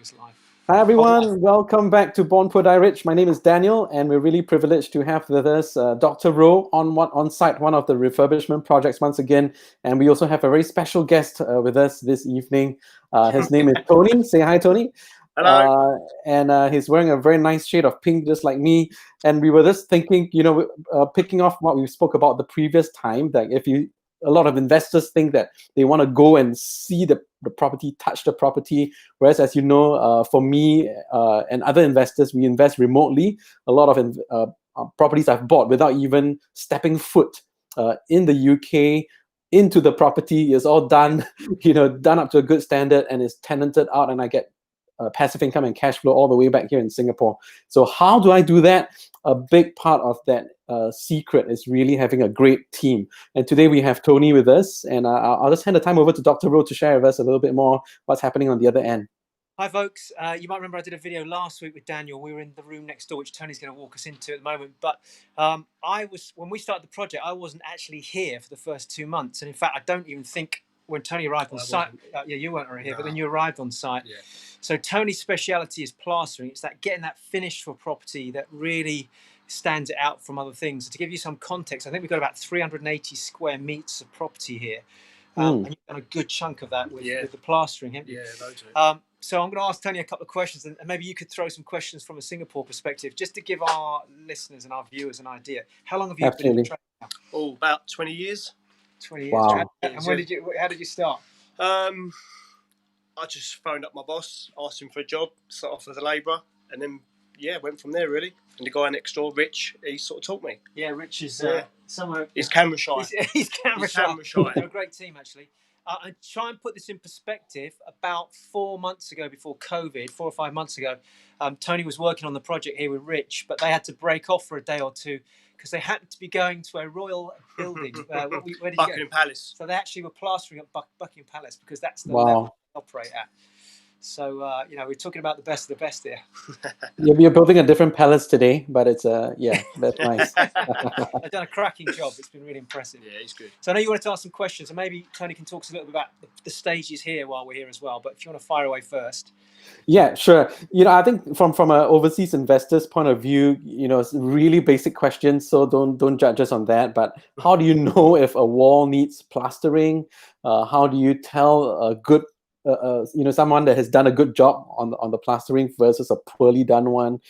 take us live. Hi everyone, welcome back to Born Poor Die Rich. My name is Daniel, and we're really privileged to have with us Dr. Rowe on site, one of the refurbishment projects once again. And we also have a very special guest with us this evening. His name is Tony. Say hi, Tony. Hello. And he's wearing a very nice shade of pink, just like me. And we were just thinking, picking off what we spoke about the previous time, that a lot of investors think that they want to go and see the property, touch the property. Whereas, as you know, for me and other investors, we invest remotely. A lot of properties I've bought without even stepping foot in the UK into the property is all done, done up to a good standard and is tenanted out, and I get passive income and cash flow all the way back here in Singapore. So how do I do that? A big part of that secret is really having a great team. And today we have Tony with us, and I'll just hand the time over to Dr. Rowe to share with us a little bit more what's happening on the other end. Hi folks, you might remember I did a video last week with Daniel. We were in the room next door, which Tony's going to walk us into at the moment. But when we started the project, I wasn't actually here for the first 2 months. And in fact, I don't even think when Tony arrived on site, you weren't here, but then you arrived on site. Yeah. So Tony's speciality is plastering. It's that getting that finish for property that really stands it out from other things. To give you some context, I think we've got about 380 square meters of property here. And you've done a good chunk of that with the plastering, haven't you? Yeah, loads of it. So I'm going to ask Tony a couple of questions, and maybe you could throw some questions from a Singapore perspective, just to give our listeners and our viewers an idea. How long have you been in the trade now? Oh, about 20 years. 20 years. Wow. And how did you start? I just phoned up my boss, asked him for a job, started off as a labourer, and then went from there really. And the guy next door, Rich, he sort of taught me. Yeah, Rich is somewhere. He's camera shy. He's camera shy. They're a great team actually. I try and put this in perspective. About 4 months ago, before COVID, 4 or 5 months ago, Tony was working on the project here with Rich, but they had to break off for a day or two because they happened to be going to a royal building. Where did Buckingham Palace. So they actually were plastering at Buckingham Palace because that's the Wow. level they operate at. So, we're talking about the best of the best here. Yeah, we are building a different palace today, but it's, that's nice. They've done a cracking job. It's been really impressive. Yeah, he's good. So I know you wanted to ask some questions, and maybe Tony can talk to us a little bit about the stages here while we're here as well. But if you want to fire away first. Yeah, sure. I think from an overseas investor's point of view, it's really basic questions, so don't judge us on that. But how do you know if a wall needs plastering? How do you tell a good someone that has done a good job on the plastering versus a poorly done one?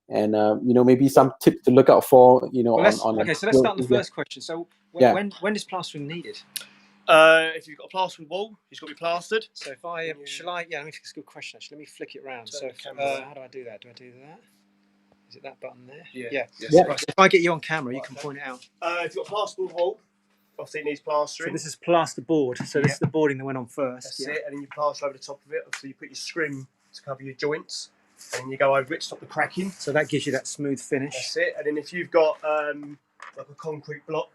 And maybe some tips to look out for. So let's start on the first question. So when is plastering needed? If you've got a plastered wall, it's got to be plastered. So if I that's a good question actually. Let me flick it around. So how do I do that? Do I do that? Is it that button there? Yeah. Right. So if I get you on camera, you can point it out. If you've got a plastered wall, obviously it needs plastering. So this is plasterboard. So this is the boarding that went on first. That's it. And then you plaster over the top of it. Obviously you put your scrim to cover your joints, and then you go over it to stop the cracking. So that gives you that smooth finish. That's it. And then if you've got like a concrete block,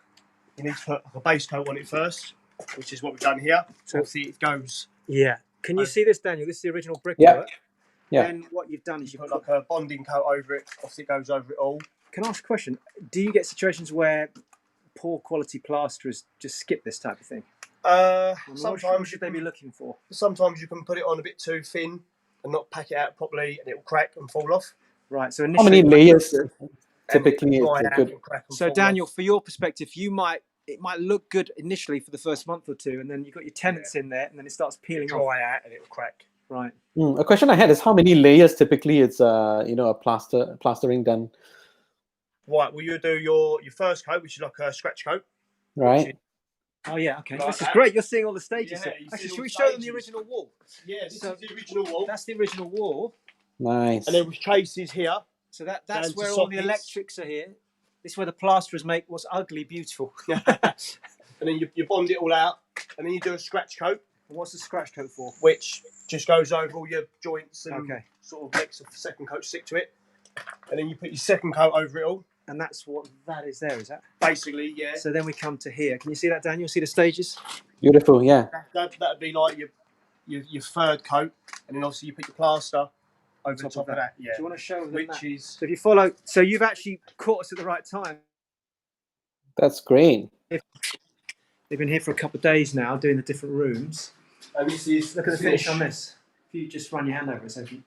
you need to put like a base coat on it first, which is what we've done here. So obviously it goes. Yeah. Can you see this, Daniel? This is the original brickwork. Yeah. Then what you've done is you put like a bonding coat over it. Obviously it goes over it all. Can I ask a question? Do you get situations where poor quality plasterers just skip this type of thing? Sometimes what should they be looking for? Sometimes you can put it on a bit too thin and not pack it out properly, and it will crack and fall off. Right. So how many layers typically is a good? So Daniel, for your perspective, it might look good initially for the first month or two, and then you've got your tenants in there, and then it starts peeling off. Dry out and it will crack. Right. A question I had is how many layers typically it's a plastering done. Right. Well, you do your first coat, which is like a scratch coat. Right. Oh yeah. Okay. Like this is great. You're seeing all the stages. Yeah, Actually, should we show them the original wall? Yeah. This is the original wall. That's the original wall. Nice. And there was traces here. So that's where all the electrics are here. This is where the plasterers make what's ugly beautiful. And then you bond it all out, and then you do a scratch coat. And what's the scratch coat for? Which just goes over all your joints and sort of makes a second coat stick to it. And then you put your second coat over it all. And that's what that is there, is that? Basically, yeah. So then we come to here. Can you see that, Daniel? See the stages? Beautiful, yeah. That'd be like your third coat, and then obviously you put your plaster over the top of that. Yeah. Do you want to show them Which that? is... So if you follow, so you've actually caught us at the right time. That's great. They've been here for a couple of days now, doing the different rooms. And this is look at the finish on this. if you just run your hand over it, so if you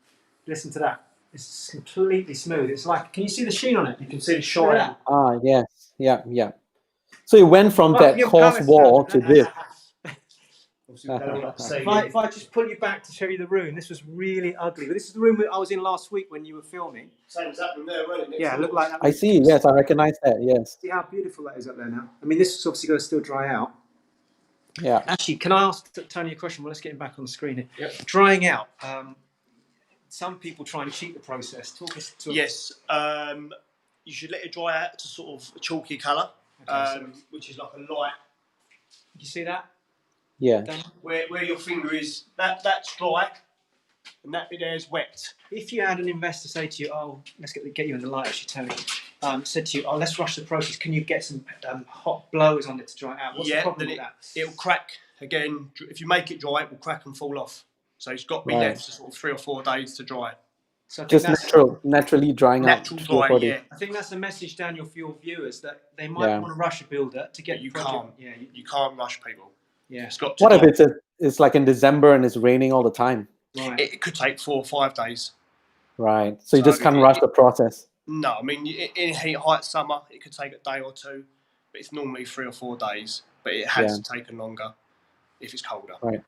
listen to that, it's completely smooth. It's like, can you see the sheen on it? You can see the shine. Ah, yes, yeah. So it went from that coarse wall to this. If I just put you back to show you the room, this was really ugly. But this is the room I was in last week when you were filming. Same as that room there, wasn't it? Yeah, it looked like that. I see. Yes, I recognize that. Yes. See how beautiful that is up there now. I mean, this is obviously going to still dry out. Yeah. Actually, can I ask Tony a question? Well, let's get him back on the screen here. Yep. Drying out. Some people try and cheat the process. Talk us to Yes. You should let it dry out to sort of a chalky colour, which is like a light. You see that? Yeah. Where your finger is, that's dry, and that bit there is wet. If you had an investor say to you, "Oh, let's get you in the light," actually, Tony, said to you, "Oh, let's rush the process. Can you get some hot blowers on it to dry it out?" What's the problem with that? It'll crack again. If you make it dry, it will crack and fall off. So it's got to be left for sort of 3 or 4 days to dry. So I think Just naturally drying out. Natural dry, yeah. I think that's a message, Daniel, for your viewers that they might want to rush a builder to get you the project. You can't rush people. Yeah. It's got to What if it's like in December and it's raining all the time? Right. It could take 4 or 5 days. Right. So you just can't rush the process. No, I mean, in hot summer, it could take a day or two, but it's normally 3 or 4 days. But it has taken longer if it's colder. Right.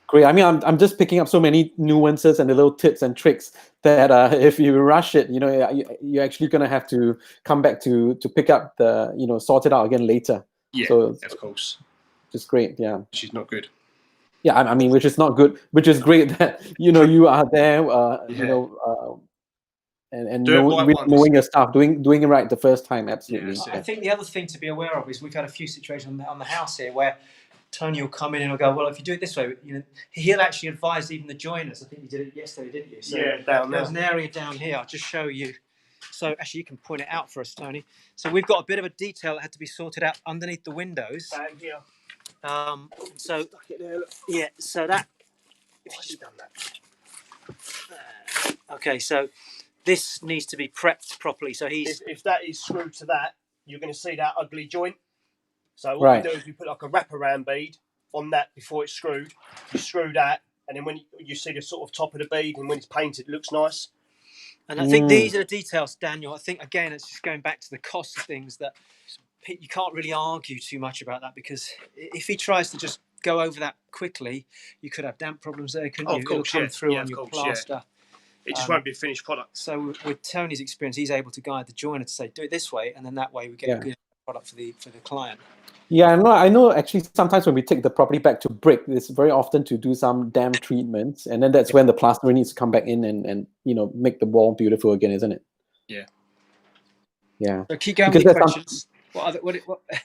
Great. I mean, I'm just picking up so many nuances and the little tips and tricks that if you rush it, you're actually going to have to come back to pick up sort it out again later. Yeah, so, of course. Just great, yeah. Which is not good. Yeah, I mean, which is not good. Which is great that you are there, and knowing your stuff, doing it right the first time. Absolutely. I think the other thing to be aware of is we've had a few situations on the house here where Tony will come in and he'll go, well, if you do it this way, he'll actually advise even the joiners. I think you did it yesterday, didn't you? So down there. There's an area down here. I'll just show you. So actually, you can point it out for us, Tony. So we've got a bit of a detail that had to be sorted out underneath the windows. Down here. So that. Just done that. Okay, so this needs to be prepped properly. So if that is screwed to that, you're going to see that ugly joint. So what we do is we put like a wraparound bead on that before it's screwed. You screw that, and then when you see the sort of top of the bead, and when it's painted, it looks nice. And I think these are the details, Daniel. I think, again, it's just going back to the cost of things that you can't really argue too much about that, because if he tries to just go over that quickly, you could have damp problems there, couldn't you? Of course, it'll come through on your plaster. It just won't be a finished product. So with Tony's experience, he's able to guide the joiner to say, do it this way, and then that way we get a good product for the client. Yeah, I know. Actually, sometimes when we take the property back to brick, it's very often to do some damp treatments, and then that's when the plaster needs to come back in and make the wall beautiful again, isn't it? Yeah. Yeah. So keep going with your questions.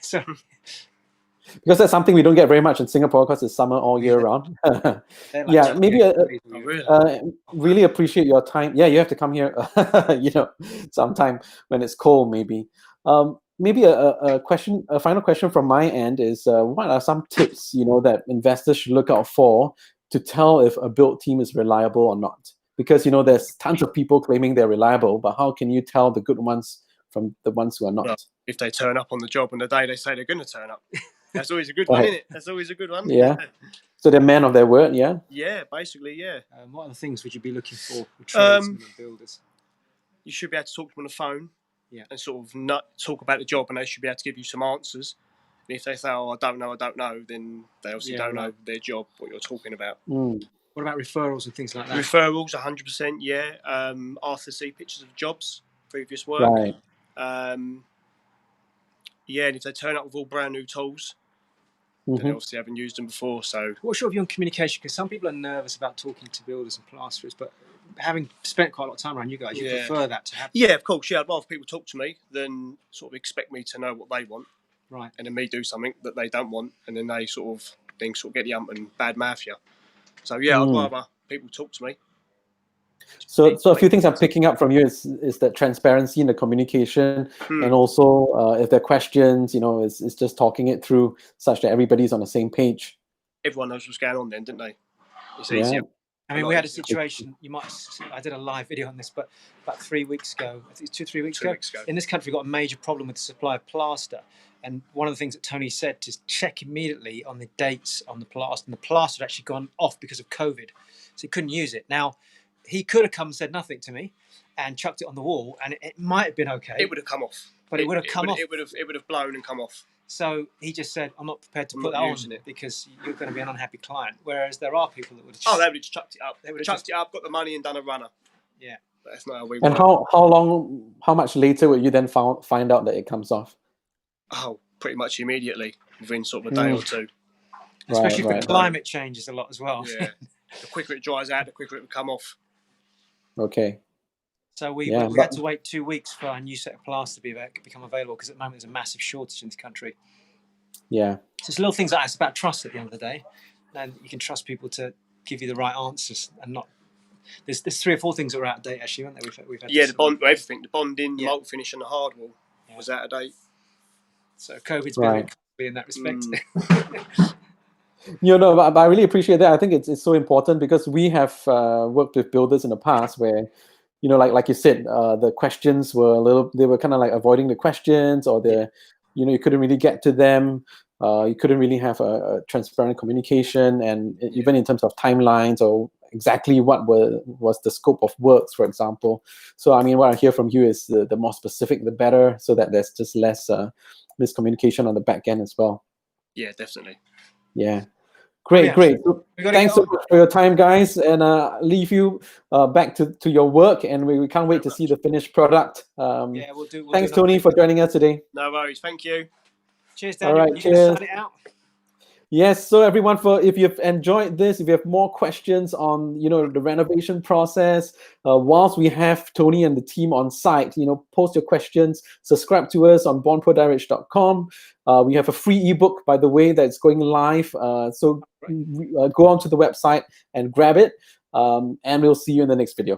Sorry. Because that's something we don't get very much in Singapore because it's summer all year round. Maybe really appreciate your time. Yeah, you have to come here, sometime when it's cold, maybe. Maybe a final question from my end is, what are some tips, that investors should look out for to tell if a build team is reliable or not? Because, there's tons of people claiming they're reliable, but how can you tell the good ones from the ones who are not? Well, if they turn up on the job on the day they say they're going to turn up. That's always a good one, isn't it? That's always a good one. Yeah. So they're men of their word, yeah? Yeah, basically, yeah. What other things would you be looking for with tradesmen and builders? You should be able to talk to them on the phone. Yeah. And sort of not talk about the job, and they should be able to give you some answers. And if they say, "Oh, I don't know," then they obviously don't know their job, what you're talking about. What about referrals and things like that? Referrals, 100%, yeah. Ask to see pictures of jobs, previous work. Right. And if they turn up with all brand new tools, then they obviously haven't used them before. So, what's your view on communication? Because some people are nervous about talking to builders and plasterers, but having spent quite a lot of time around you guys, you prefer that to happen. Yeah, of course. Yeah, I'd rather people talk to me than sort of expect me to know what they want, right? And then me do something that they don't want, and then they sort of get the ump and bad mouth you. So yeah, I'd rather people talk to me. So a few things I'm picking up from you is that transparency in the communication, and also if there are questions, is just talking it through such that everybody's on the same page. Everyone knows what's going on then, didn't they? It's easier. I mean, we had a situation, I did a live video on this, but about 3 weeks ago, I think it's 2 or 3 weeks ago, in this country, we got a major problem with the supply of plaster. And one of the things that Tony said to check immediately on the dates on the plaster, and the plaster had actually gone off because of COVID, so he couldn't use it. Now, he could have come and said nothing to me and chucked it on the wall, and it might have been okay. It would have come off. But it would have come off. It would have blown and come off. So he just said, I'm not prepared to put that on it because you're going to be an unhappy client. Whereas there are people that would have they would have just chucked it up. They would have chucked it up, got the money and done a runner. Yeah. But that's not how we And work. how much later will you then find out that it comes off? Oh, pretty much immediately, within sort of a day or two. Especially if the climate changes a lot as well. Yeah. The quicker it dries out, the quicker it will come off. Okay. So we had to wait 2 weeks for our new set of plaster to become available because at the moment there's a massive shortage in this country. Yeah. So it's little things like that. It's about trust at the end of the day. And you can trust people to give you the right answers and not... There's 3 or 4 things that are out of date, actually, aren't there? We've had everything. The bonding, the multi finish and the hard wall was out of date. So COVID's been a bit costly in that respect. But I really appreciate that. I think it's so important because we have worked with builders in the past where, like you said, the questions were they were kind of like avoiding the questions, or you couldn't really get to them. You couldn't really have a transparent communication, and even in terms of timelines or exactly what was the scope of works, for example. So, I mean, what I hear from you is the more specific, the better, so that there's just less miscommunication on the back end as well. Yeah, definitely. Yeah. Great. Thanks so much for your time, guys, and leave you back to your work, and we can't wait to see the finished product. We'll thanks, Tony, for joining us today. No worries. Thank you. Cheers, Daniel. All right, cheers. Start it out. Yes, so everyone, if you've enjoyed this, if you have more questions on the renovation process, whilst we have Tony and the team on site, post your questions, subscribe to us on bornpoordirich.com. We have a free ebook, by the way, that's going live. So go onto the website and grab it, and we'll see you in the next video.